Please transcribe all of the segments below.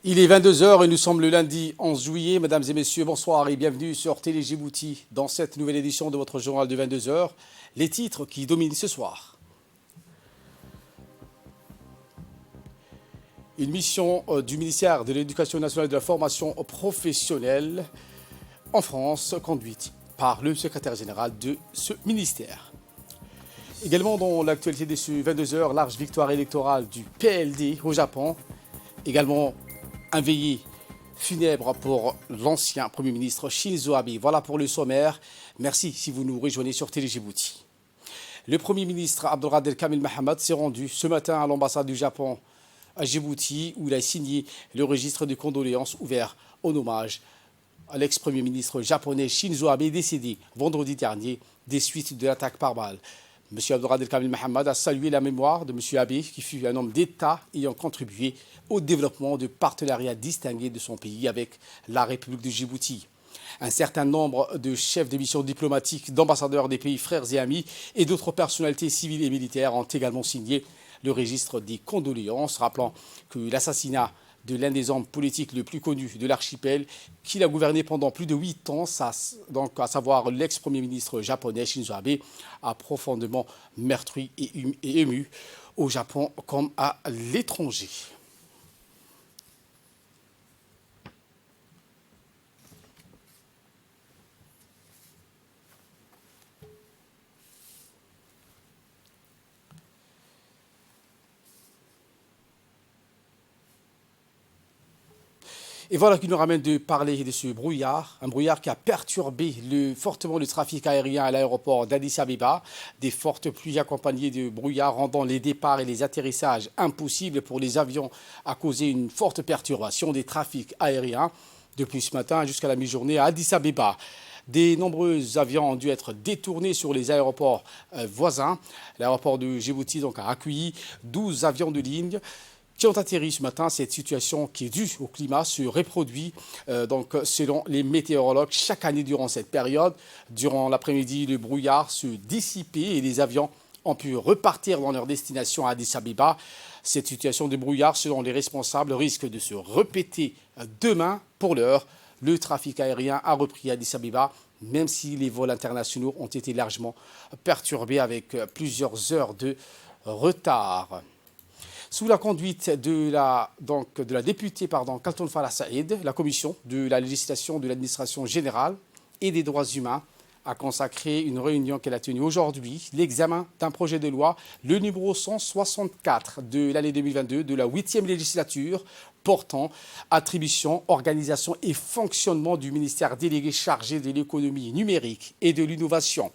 Il est 22 heures et nous sommes le lundi 11 juillet. Mesdames et messieurs, bonsoir et bienvenue sur Télé Djibouti dans cette nouvelle édition de votre journal de 22 heures. Les titres qui dominent ce soir. Une mission du ministère de l'Éducation nationale et de la formation professionnelle en France, conduite par le secrétaire général de ce ministère. Également dans l'actualité de ce 22 heures, large victoire électorale du PLD au Japon. Également un veillé funèbre pour l'ancien Premier ministre Shinzo Abe. Voilà pour le sommaire. Merci si vous nous rejoignez sur Télé Djibouti. Le Premier ministre Abdelkader Kamil Mohamed s'est rendu ce matin à l'ambassade du Japon à Djibouti où il a signé le registre de condoléances ouvert en hommage à l'ex-premier ministre japonais Shinzo Abe décédé vendredi dernier des suites de l'attaque par balle. M. Abdelkader Kamil Mohamed a salué la mémoire de M. Abe, qui fut un homme d'État ayant contribué au développement de partenariats distingués de son pays avec la République de Djibouti. Un certain nombre de chefs de mission diplomatiques, d'ambassadeurs des pays frères et amis et d'autres personnalités civiles et militaires ont également signé le registre des condoléances, rappelant que l'assassinat de l'un des hommes politiques les plus connus de l'archipel, qu'il a gouverné pendant plus de 8 ans, à savoir l'ex-premier ministre japonais Shinzo Abe, a profondément meurtri et ému au Japon comme à l'étranger. Et voilà qui nous ramène de parler de ce brouillard, un brouillard qui a perturbé fortement le trafic aérien à l'aéroport d'Addis Abeba. Des fortes pluies accompagnées de brouillard rendant les départs et les atterrissages impossibles pour les avions a causé une forte perturbation des trafics aériens depuis ce matin jusqu'à la mi-journée à Addis Abeba. De nombreux avions ont dû être détournés sur les aéroports voisins. L'aéroport de Djibouti donc, a accueilli 12 avions de ligne qui ont atterri ce matin. Cette situation qui est due au climat se reproduit selon les météorologues chaque année durant cette période. Durant l'après-midi, le brouillard se dissipait et les avions ont pu repartir dans leur destination à Addis Abeba. Cette situation de brouillard, selon les responsables, risque de se répéter demain. Pour l'heure, le trafic aérien a repris à Addis Abeba, même si les vols internationaux ont été largement perturbés avec plusieurs heures de retard. Sous la conduite de la députée Kaltoum Farah Saïd, la commission de la législation de l'administration générale et des droits humains a consacré une réunion qu'elle a tenue aujourd'hui, l'examen d'un projet de loi, le numéro 164 de l'année 2022 de la 8e législature, portant attribution, organisation et fonctionnement du ministère délégué chargé de l'économie numérique et de l'innovation.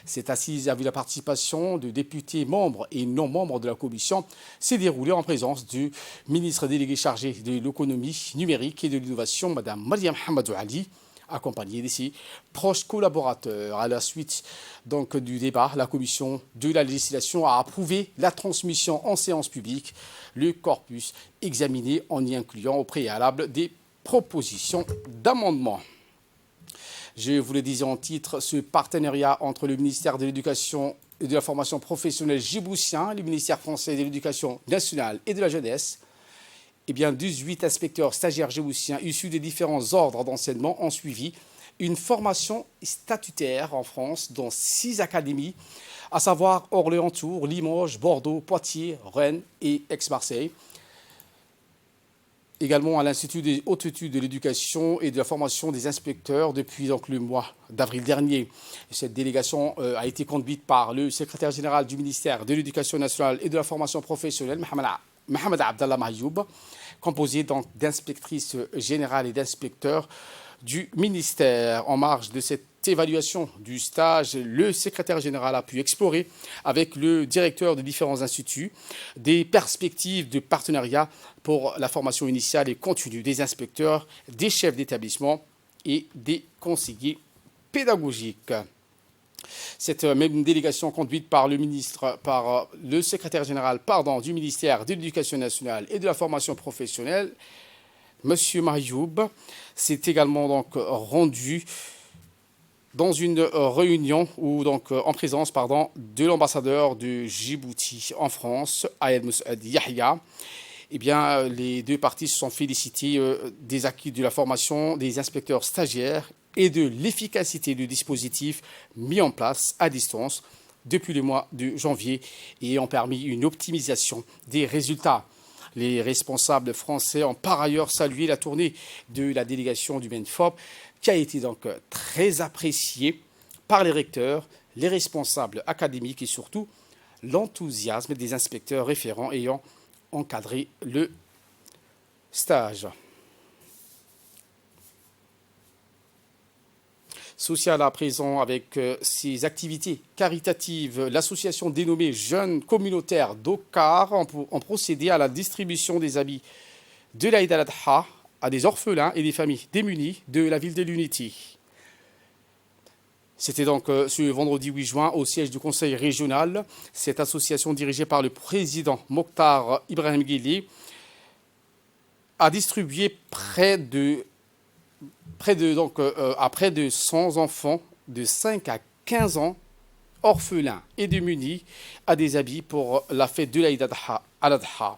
Cette assise a vu la participation de députés membres et non membres de la commission s'est déroulée en présence du ministre délégué chargé de l'économie numérique et de l'innovation, Mme Mariam Hamadou Ali, accompagnée de ses proches collaborateurs. À la suite du débat, la commission de la législation a approuvé la transmission en séance publique, le corpus examiné en y incluant au préalable des propositions d'amendement. Je vous le disais en titre, ce partenariat entre le ministère de l'Éducation et de la formation professionnelle djiboutien, le ministère français de l'Éducation nationale et de la jeunesse, 18 inspecteurs stagiaires djiboutiens issus des différents ordres d'enseignement ont suivi une formation statutaire en France dans 6 académies, à savoir Orléans-Tours, Limoges, Bordeaux, Poitiers, Rennes et Aix-Marseille. Également à l'Institut des hautes études de l'éducation et de la formation des inspecteurs depuis le mois d'avril dernier. Cette délégation a été conduite par le secrétaire général du ministère de l'Éducation nationale et de la formation professionnelle, Mohamed Abdallah Mayoub, composé d'inspectrices générales et d'inspecteurs du ministère. En marge de cette évaluation du stage, le secrétaire général a pu explorer avec le directeur de différents instituts des perspectives de partenariat pour la formation initiale et continue des inspecteurs, des chefs d'établissement et des conseillers pédagogiques. Cette même délégation conduite par le secrétaire général du ministère de l'Éducation nationale et de la formation professionnelle, M. Mayoub, s'est également rendu dans une réunion en présence de l'ambassadeur de Djibouti en France, Ayed Moussaad Yahya, eh bien, les deux parties se sont félicitées des acquis de la formation des inspecteurs stagiaires et de l'efficacité du dispositif mis en place à distance depuis le mois de janvier et ont permis une optimisation des résultats. Les responsables français ont par ailleurs salué la tournée de la délégation du MENFOP qui a été donc très appréciée par les recteurs, les responsables académiques et surtout l'enthousiasme des inspecteurs référents ayant encadré le stage. Social à présent avec ses activités caritatives, l'association dénommée Jeunes Communautaires d'Okar ont procédé à la distribution des habits de l'Aïd al-Adha à des orphelins et des familles démunies de la ville de l'Unity. C'était donc ce vendredi 8 juin au siège du conseil régional. Cette association dirigée par le président Mokhtar Ibrahim Guili a distribué près de 100 enfants de 5 à 15 ans, orphelins et démunis, à des habits pour la fête de l'Aïd al-Adha.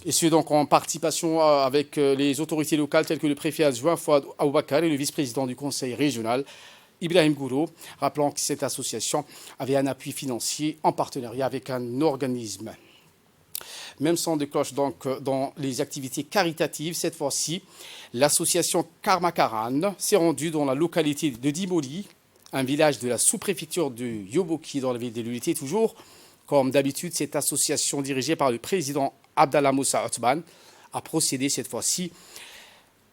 Et c'est donc en participation avec les autorités locales telles que le préfet adjoint Fouad Aboubakar et le vice-président du conseil régional Ibrahim Gouro, rappelant que cette association avait un appui financier en partenariat avec un organisme. Même son de cloche donc dans les activités caritatives, cette fois-ci, l'association Karmakaran s'est rendue dans la localité de Dimoli, un village de la sous-préfecture de Yoboki dans la ville de l'Unité toujours. Comme d'habitude, cette association dirigée par le président Abdallah Moussa Othman a procédé cette fois-ci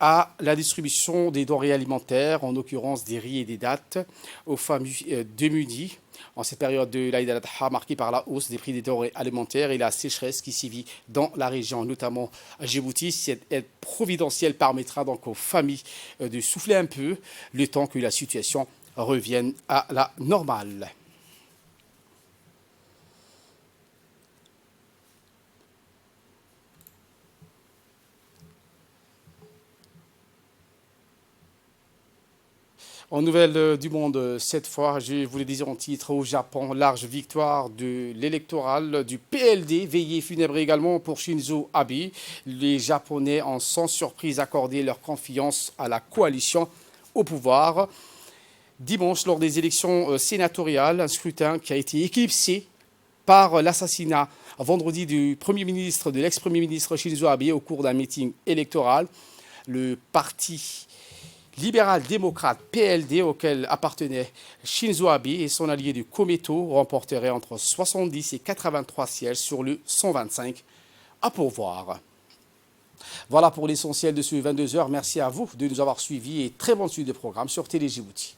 à la distribution des denrées alimentaires, en l'occurrence des riz et des dattes, aux familles démunies en cette période de l'Aïd al-Adha marquée par la hausse des prix des denrées alimentaires et la sécheresse qui sévit dans la région, notamment à Djibouti. Cette aide providentielle permettra donc aux familles de souffler un peu le temps que la situation revienne à la normale. En nouvelle du monde, cette fois, je vous le disais en titre, au Japon, large victoire de l'électoral du PLD, veillée funèbre également pour Shinzo Abe. Les Japonais ont sans surprise accordé leur confiance à la coalition au pouvoir. Dimanche, lors des élections sénatoriales, un scrutin qui a été éclipsé par l'assassinat vendredi du Premier ministre, de l'ex-Premier ministre Shinzo Abe au cours d'un meeting électoral. Le parti libéral-démocrate PLD auquel appartenait Shinzo Abe et son allié du Komeito remporteraient entre 70 et 83 sièges sur le 125 à pourvoir. Voilà pour l'essentiel de ce 22h. Merci à vous de nous avoir suivis et très bonne suite de programme sur Télé Djibouti.